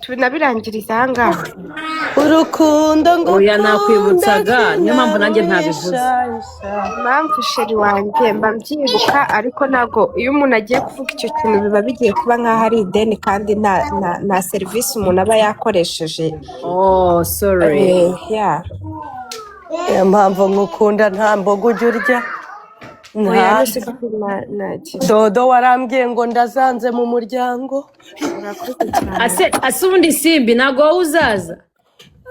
tunabirangiriza aha ngaha. urukundo ngo oya nakwibutsaga niyo mpamvu nanjye ntabivuze. Impamvu sheri wanjye mba mbyibuka ariko ntabwo iyo umuntu agiye kuvuga icyo kintu biba bigiye kuba nk'aho ari ideni kandi nta serivisi umuntu aba yakoresheje. Oh sorry. Yeah. niyo mpamvu ngukunda nta mboga ujya urya Oya nta nusika nta dodo warambwiye ngo ndazanze mu muryango urakoze cyane. ase ubundi simbi ntabwo wowe uzaza.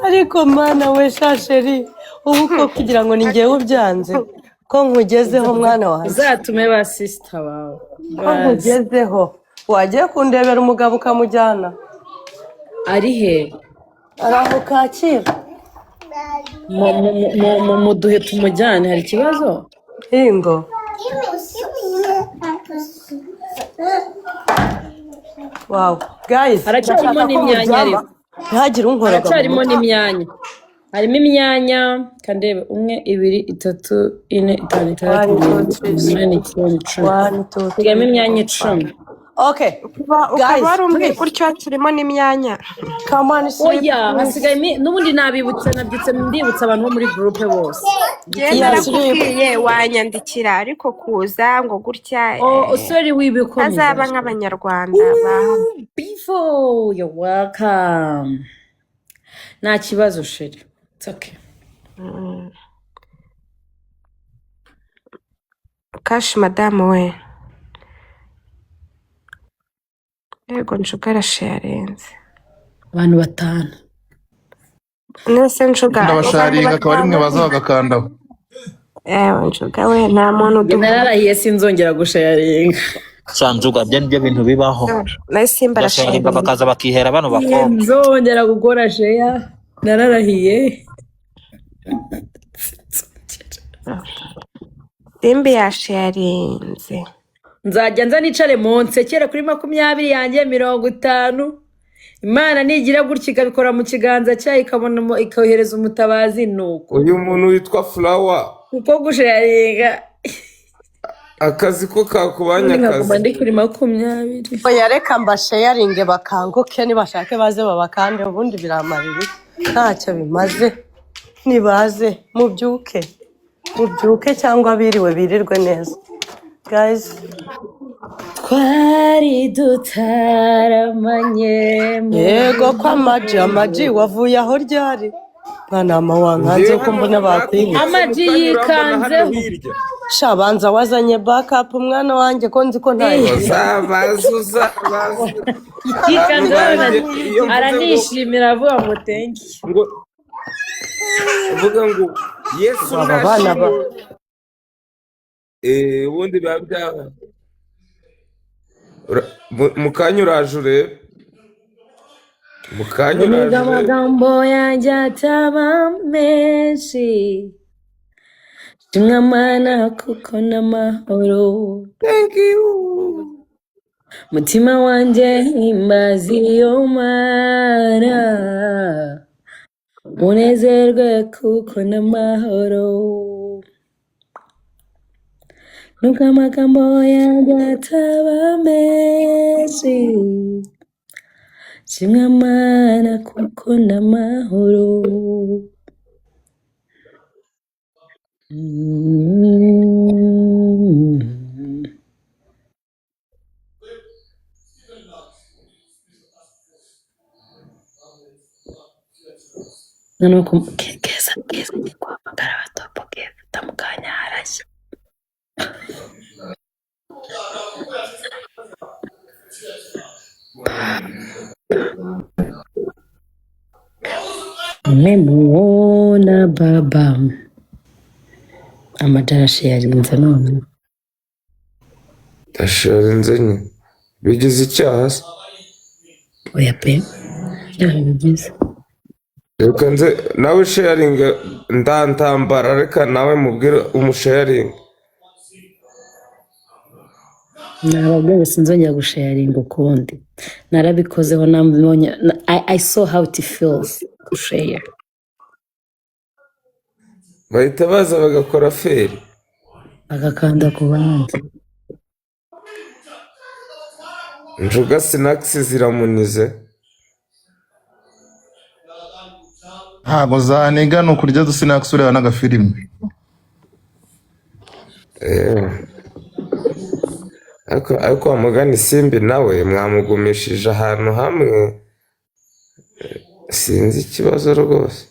ariko mana we shasheri ubu ko kugira ngo ni njyewe ubyanze ko nkugezeho mwana wanjye uzatume ba sister bawe ko nkugezeho wagiye kundebera umugabo ukamujyana ari he ari aho Kacyiru mu duhe tumujyane hari ikibazo hingo wow guys haracyarimo n'imyanya ariko ntihagire unkora haracyarimo n'imyanya harimo imyanya kandebe 1 2 3 4 5 6 7 8 9 10 sigamo imyanya 10. okay ukaba wari umwe gutyo turimo n'imyanya. come on oya hasigaye n'ubundi nabibutse nabyutse ndibutsa abantu bo muri groupe bose. Narakubwiye wanyandikira ariko kuza ngo gutya sorry wibikomeza azaba nk'abanyarwanda before you're welcome nta kibazo sheri it's okay. Kashi madamu we yego njuga arasharenze abantu 5 nese njuga ndabasharinga akaba ari mwe baza bagakandaho. njuga we nta muntu nararahiye sinzongera gusharinga Sanjuga bya nibyo bintu bibaho nasimba arasharinga bakaza bakihera bano bakobwa nzongera gukora sheya nararahiye simbi yasharinze nzajya nza nicare mu nsekere kuri 20 yanjye 50 Imana nigira gutya ikabikora mu kiganza cyayo ikabona ikohereza umutabazi nuko uyu muntu witwa Flower uko gusharinga akazi ko kakubanya akazi ndi kuri 20. oya reka mbasharinge bakanguke nibashake baze babakande ubundi biramarira ntacyo bimaze nibaze mubyuke cyangwa biriwe birirwe neza guys twari dutaramanye yego kwa amaji wavuye aho ryari mwana wankanze ko mbona bakwiye amaji yikanzeho shabanza wazanye backup umwana wanjye ko nzi ko ntayo bazuza yikanzeho aranishimira avuga ngo thank you ngo uvuga ngo Yesu abana ba ubundi babyaha mukanya uraje urebe mukanya uraje amagambo yanjye ataba menshi tumwamana kuko n'amahoro thank you mutima wanjye himbaza iyo Mana unezerwe kuko n'amahoro nubwo amagambo yanjye ataba menshi shimwa Mana kuko n'amahoro nuko keza ni guhamagara abatopo keza utamukanya harashya Nimemuona baba amadarashi yarinze none tasharinze nye bigize icyaha se oya pe bigize reka nze nawe sharinga ndantambara reka nawe mubwire umusharinga nababwiye sinzongera gusharinga ukundi narabikozeho nambonye I saw how it feels to share bahita baza bagakora feri agakanda ku bandi njuga sinakisi ziramunize ntabwo zaniga ni ukurya dusinakisi ureba n'agafilime. ariko wamugana isimbi nawe mwamugumishije ahantu hamwe, sinzi ikibazo rwose.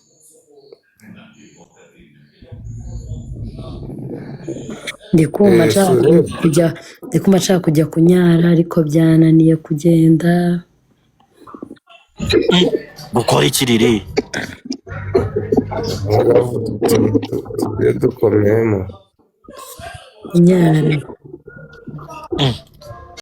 ndikumva nshaka kujya kunyara ariko byananiye kugenda. gukora ikiriri dukomeyemo kunyara